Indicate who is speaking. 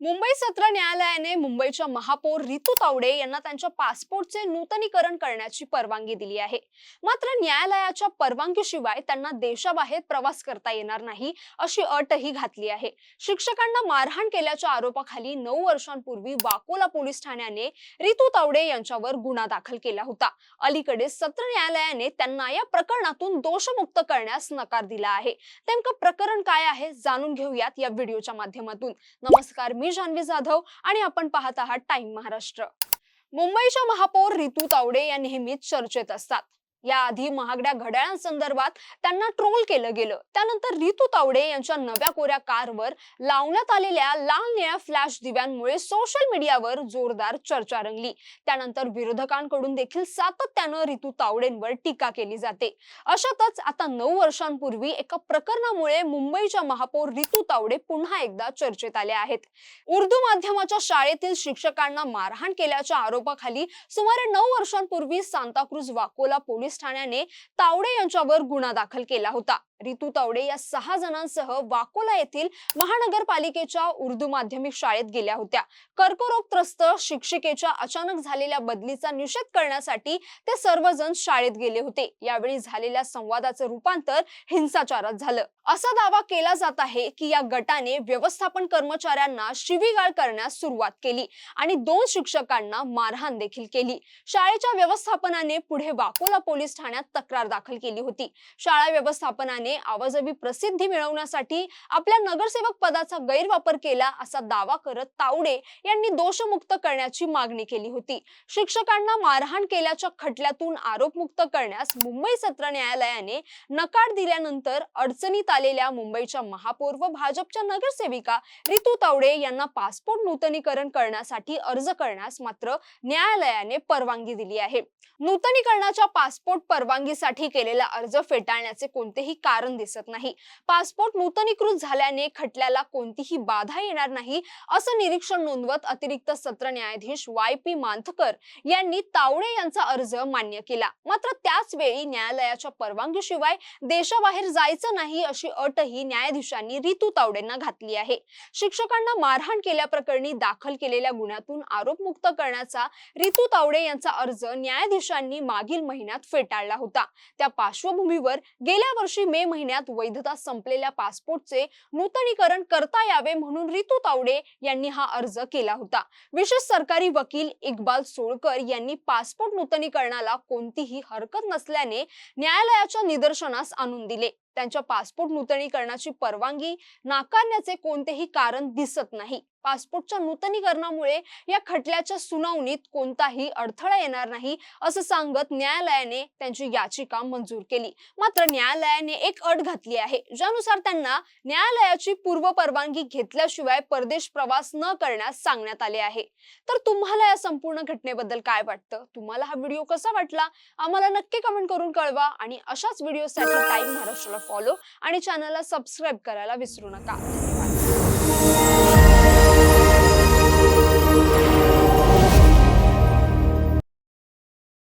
Speaker 1: मुंबई सत्र न्यायालयाने मुंबईच्या महापौर रितू तावडे यांना त्यांच्या पासपोर्टचे नूतनीकरण करण्याची परवानगी दिली आहे. मात्र न्यायालयाच्या परवानगीशिवाय त्यांना देशाबाहेर प्रवास करता येणार नाही अशी अटही घातली आहे. शिक्षकांना मारहाण केल्याच्या आरोपाखाली 9 वर्षांपूर्वी वाकोला पोलीस ठाण्याने रितू तावडे यांच्यावर गुन्हा दाखल केला होता. अलीकडे सत्र न्यायालयाने त्यांना या प्रकरणातून दोषमुक्त करण्यास नकार दिला आहे. नेमकं प्रकरण काय आहे जाणून घेऊयात या व्हिडिओच्या माध्यमातून. नमस्कार, मी जान्हवी जाधव आणि आपण पाहत आहात टाइम महाराष्ट्र. मुंबईच्या महापौर रितू तावडे या नेहमीच चर्चेत असतात. याआधी महागड्या घड्याळांसंदर्भात त्यांना ट्रोल केलं गेलं. त्यानंतर रितू तावडे यांच्या नव्या कोऱ्या कारवर लावण्यात आलेल्या लाल निळ्या फ्लॅश दिव्यांमुळे सोशल मीडियावर जोरदार चर्चा रंगली. त्यानंतर विरोधकांकडून देखील सातत्यानं रितू तावडेंवर टीका केली जाते. अशातच आता 9 वर्षांपूर्वी एका प्रकरणामुळे मुंबईच्या महापौर रितू तावडे पुन्हा एकदा चर्चेत आले आहेत. उर्दू माध्यमाच्या शाळेतील शिक्षकांना मारहाण केल्याच्या आरोपाखाली सुमारे 9 वर्षांपूर्वी सांताक्रूज वाकोला पोलीस ठाण्याने तावडे यांच्यावर गुन्हा दाखल केला होता. रितू तावडे या 6 जणांसह वाकोला येथील महानगरपालिकेच्या उर्दू माध्यमिक शाळेत गेल्या होत्या. कर्करोगग्रस्त शिक्षिकेच्या अचानक झालेल्या बदलीचा निषेध करण्यासाठी ते सर्वजण शाळेत गेले होते. यावेळी झालेल्या संवादाचं रूपांतर हिंसाचारात झालं असा दावा केला जात आहे की या गटाने व्यवस्थापन कर्मचाऱ्यांना शिवीगाळ करण्यास सुरुवात केली आणि 2 शिक्षकांना मारहाण देखील केली. शाळेच्या व्यवस्थापनाने पुढे वाकोला पोलीस ठाण्यात तक्रार दाखल केली होती. शाळा व्यवस्थापनाने आवाजवी प्रसिद्धी मिळवण्यासाठी आपल्या नगरसेवक पदाचा गैरवापर केला असा दावा करत तावडे यांनी दोषमुक्त करण्याची मागणी केली होती. शिक्षकांना मारहाण केल्याच्या खटल्यातून आरोपमुक्त करण्यास मुंबई सत्र न्यायालयाने नकार दिल्यानंतर अडचणीत आलेल्या मुंबईच्या महापौर व भाजपच्या नगरसेविका रितू तावडे यांना पासपोर्ट नूतनीकरण करण्यासाठी अर्ज करण्यास मात्र न्यायालयाने परवानगी दिली आहे. नूतनीकरणाच्या पासपोर्ट परवानगीसाठी केलेला अर्ज फेटाळण्याचे कोणतेही कारण दिसत नाही. पासपोर्ट नूतनीकृत झाल्याने खटल्याला कोणतीही बाधा येणार नाही असं निरीक्षण नोंदवत अतिरिक्त सत्र न्यायाधीश YP मांथकर यांनी तावडे यांचा अर्ज मान्य केला. मात्र त्याच वेळी न्यायालयाच्या परवानगीशिवाय देशाबाहेर जायचं नाही अशी अटही न्यायाधीशांनी रितू तावडेंना घातली आहे. शिक्षकांना मारहाण केल्याप्रकरणी दाखल केलेल्या गुन्ह्यातून आरोपमुक्त करण्याचा रितू तावडे यांचा अर्ज न्यायाधीशांनी मागील महिन्यात फेटाळला होता. त्या पार्श्वभूमीवर गेल्या वर्षी मे महिन्यात वैधता संपलेल्या पासपोर्टचे नूतनीकरण करता यावे म्हणून रितू तावडे यांनी हा अर्ज केला होता. विशेष सरकारी वकील इक्बाल सोळकर यांनी पासपोर्ट नूतनीकरणाला कोणतीही हरकत नसल्याने न्यायालयाच्या निदर्शनास आणून दिले. त्यांच्या पासपोर्ट नूतनीकरणाची परवानगी नाकारण्याचे कोणतेही कारण दिसत नाही. पासपोर्टच्या नूतनीकरणामुळे या खटल्याच्या सुनावणीत कोणताही अडथळा येणार नाही असं सांगत न्यायालयाने त्यांची याचिका मंजूर केली. मात्र न्यायालयाने एक अट घातली आहे, ज्यानुसार त्यांना न्यायालयाची पूर्व परवानगी घेतल्याशिवाय परदेश प्रवास न करण्यास सांगण्यात आले आहे. तर तुम्हाला या संपूर्ण घटनेबद्दल काय वाटतं? तुम्हाला हा व्हिडिओ कसा वाटला? आम्हाला नक्की कमेंट करून कळवा आणि अशाच व्हिडिओसाठी टाइम महाराष्ट्राला फॉलो आणि चॅनलला सबस्क्राईब करायला विसरू नका. धन्यवाद.